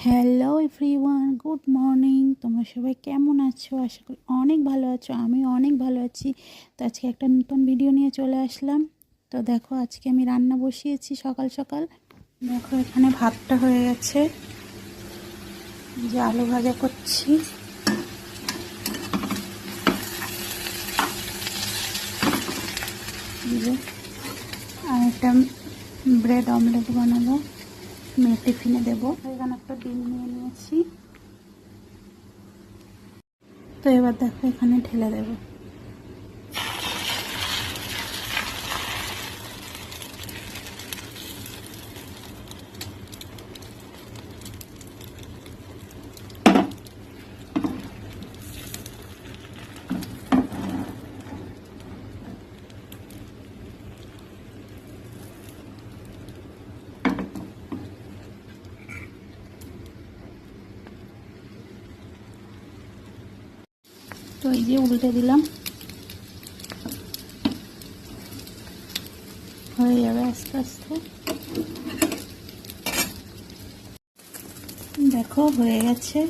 Hello everyone, good morning. তোমরা সবাই কেমন আছো? আশা করি অনেক ভালো আছো। আমি অনেক ভালো আছি। তো আজকে একটা নতুন ভিডিও নিয়ে চলে আসলাম। তো দেখো, আজকে আমি রান্না বসিয়েছি সকাল সকাল। দেখো, এখানে ভাতটা হয়ে গেছে, যে আলু ভাজা করছি। আর একটা ব্রেড অমলেট বানাবো, মেয়ের টিফিনে দেবো। এখানে একটা ডিম নিয়ে নিয়েছি। তো এবার দেখো, এখানে ঢেলে দেবো। তো এই যে উল্টে দিলাম, হয়ে যাবে আস্তে আস্তে। দেখো হয়ে গেছে,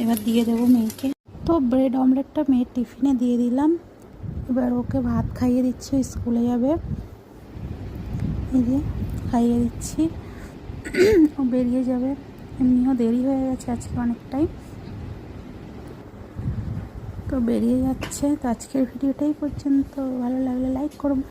এবার দিয়ে দেবো মেয়েকে। তো ব্রেড অমলেটটা মেয়ের টিফিনে দিয়ে দিলাম। এবার ওকে ভাত খাইয়ে দিচ্ছি, স্কুলে যাবে। এই যে খাইয়ে দিচ্ছি, ও বেরিয়ে যাবে। এমনিও দেরি হয়ে গেছে আজকে অনেকটাই, তো বেরিয়ে যাচ্ছে। তো আজকের ভিডিওটাই পর্যন্ত। ভালো লাগলে লাইক করুন।